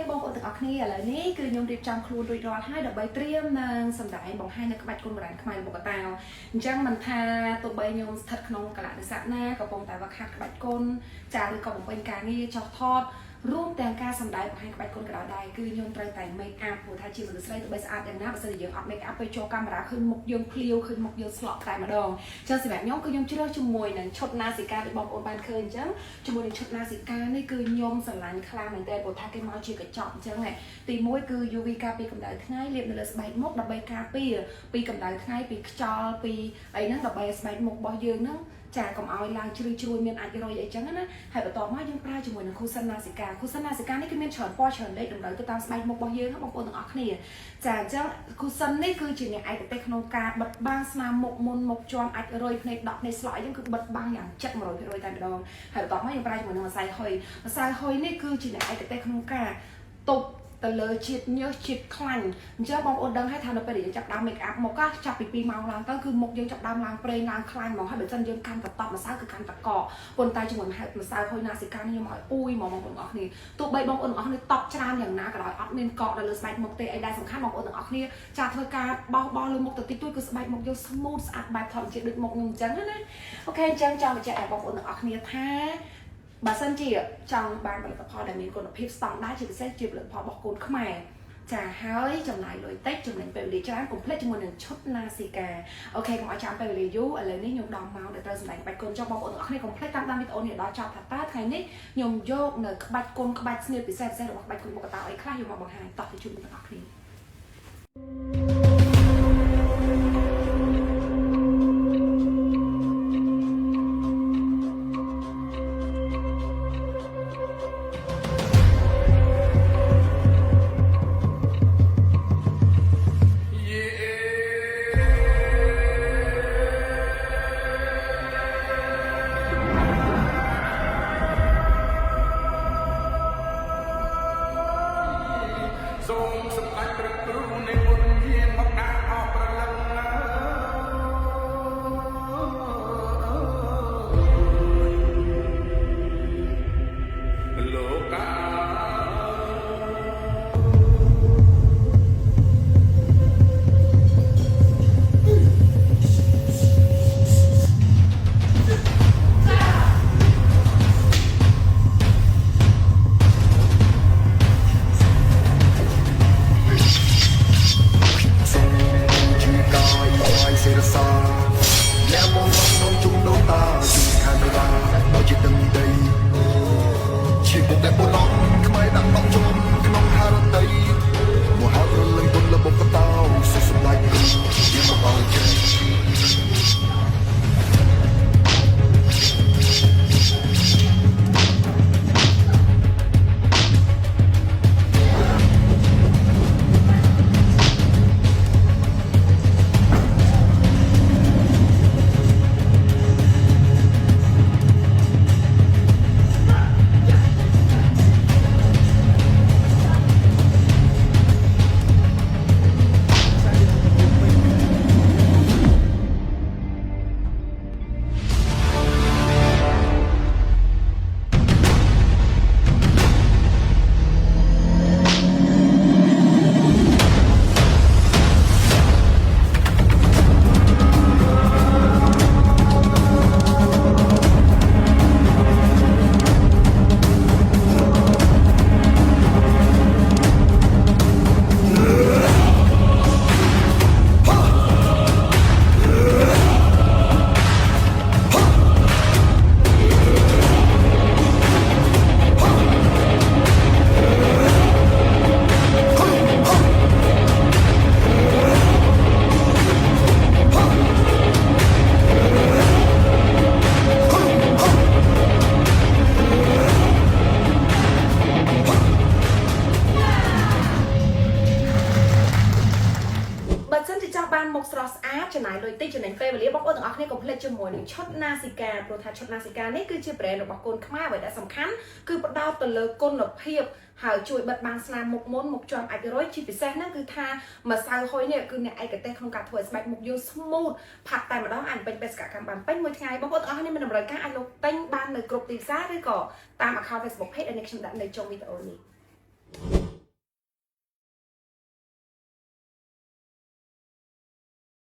បងប្អូនទាំងអស់គ្នាឥឡូវនេះគឺខ្ញុំរៀបចំខ្លួនរួចរាល់ហើយដើម្បីត្រៀមនឹងសម្ដែងបង្ហាញនៅក្បាច់គុណបុរាណខ្មែររបស់កតាអញ្ចឹងមិនថាទោះបីខ្ញុំស្ថិតក្នុងកលៈទេសៈណាក៏កំពុងតែវឹកហាត់ក្បាច់គុណចាឬក៏បំពេញការងារចោះថតរួមទាំងការសម្ដែងបង្ហាញក្បាច់គុណក៏ដោយដែរគឺខ្ញុំត្រូវតែ make up ព្រោះថាជាមនុស្សស្រីទៅបីស្អាតយ៉ាងណាបើសិនជាយើងអត់ make up ទៅចូលកាមេរ៉ាឃើញមុខយើងភ្លាវឃើញមុខយើងស្លក់តែម្ដងចឹងសម្រាប់ខ្ញុំគឺខ្ញុំជ្រើសជាមួយនឹងឈុតណាសិកាដែលបងប្អូនបានឃើញអញ្ចឹងជាមួយនឹងឈុតណាសិកានេះគឺខ្ញុំស្រឡាញ់ខ្លាំងមែនទែនព្រោះថាគេមកជាកញ្ចក់អញ្ចឹងទី1គឺ UV ការពារកម្ដៅថ្ងៃលាបនៅលើស្បែកមុខដើម្បីការពារពីកម្ដៅថ្ងៃពីខ្យល់ពីអីហ្នឹងដើម្បីស្បែកមុខរបស់យើងហ្នឹងចាកុំឲ្យឡើងជ្រឺជ្រួយមានអាចរុយអីចឹងណាហើយបន្ទាប់មកយើងប្រើជាមួយនឹងគូសិនណាសិកាគូសិនណាសិកានេះគឺមានច្រើនពណ៌ច្រើនលេខតម្រូវទៅតាមស្បែកមុខរបស់យើងបងប្អូនទាំងអស់គ្នាចាអញ្ចឹងគូសិននេះគឺជាអ្នកឯកទេសក្នុងការបិទបាំងស្នាមមុខមុនមុខជាប់អាចរុយភ្នែកដក់ភ្នែកស្លក់អីចឹងគឺបិទបាំងយ៉ាងជិត 100% តែម្ដងហើយបន្ទាប់មកយើងប្រើជាមួយនឹងម្សៅហុយម្សៅហុយនេះគឺជាអ្នកឯកទេសក្នុងការទប់ទៅលើជាតិញើសជាតិខ្លាញ់អញ្ចឹងបងប្អូនដឹងហើយថានៅពេលដែលយើងចាប់ដើម make up មកចាប់ពី2ម៉ោងឡើងទៅគឺមុខយើងចាប់ដើមឡើងប្រេងឡើងខ្លាញ់ហ្មងហើយបើមិនយើងកាន់តតម្សៅគឺកាន់តកប៉ុន្តែជាមួយម្សៅហុយណាសិកានេះខ្ញុំឲ្យអ៊ូយហ្មងបងប្អូនទាំងអស់គ្នាទោះបីបងប្អូនទាំងអស់គ្នាតបច្រើនយ៉ាងណាក៏ដោយអត់មានកកនៅលើស្បែកមុខទេអីដែលសំខាន់បងប្អូនទាំងអស់គ្នាចាធ្វើការបោះលើមុខទៅតិចតួចគឺស្បែកមុខយើង smooth ស្អាតបែបធម្មជាតិដូចមុខខ្ញុំអញ្ចឹងណាអូខេអញ្ចឹងចង់បញ្ជាក់ឲ្យបងប្អូនទាំងអស់គ្នាថាបើសិនជាចង់បានផលិតផលដែលមានគុណភាពស្តង់ដារជាពិសេសជាផលិតផលរបស់កូនខ្មែរចាហើយចំណាយលុយតិចចំណេញពេលវេលាច្រើនកុំភ្លេចជាមួយនឹងឈុតណាស៊ីកាអូខេកុំឲ្យចាំពេលវេលាយូរឥឡូវនេះខ្ញុំដល់ម៉ោងដែលត្រូវសម្ដែងក្បាច់គុណចុះបងប្អូនទាំងអស់គ្នាកុំភ្លេចតាមដានវីដេអូនេះដល់ចប់ថាតើថ្ងៃនេះខ្ញុំយកនៅក្បាច់គុណក្បាច់ស្នៀតពិសេសរបស់ក្បាច់គុណមកតើអីខ្លះយកមកបង្ហាញតោះទៅជួបបងប្អូនទាំងអស់គ្នាសូមសម្ដេចព្រះគ្រូនៃមុនយានមកដាក់អបប្រលឹងលោកកា បានមុខស្រស់ស្អាតចំណាយលុយតិចចំណេញពេលវេលាបងប្អូនទាំងអស់គ្នាកុំភ្លេចជាមួយនឹងឈុតណាស៊ីកាព្រោះថាឈុតណាស៊ីកានេះគឺជា brand របស់កូនខ្មែរអ្វីដែលសំខាន់គឺផ្ដោតទៅលើគុណភាពហើយជួយបិទបាំងស្នាមមុខមុនមុខជាប់អាចរុយជាពិសេសហ្នឹងគឺថាម្សៅហុយនេះគឺអ្នកឯកទេសក្នុងការធ្វើឲ្យស្បែកមុខយើង smooth ផាត់តែម្ដងអាចពេញបេសកកម្មបានពេញមួយថ្ងៃបងប្អូនទាំងអស់គ្នាមានតម្រូវការអាចលោកទិញបាននៅគ្រប់ទីផ្សារឬក៏តាម account Facebook page ដែលខ្ញុំដាក់នៅចុងវីដេអូនេះ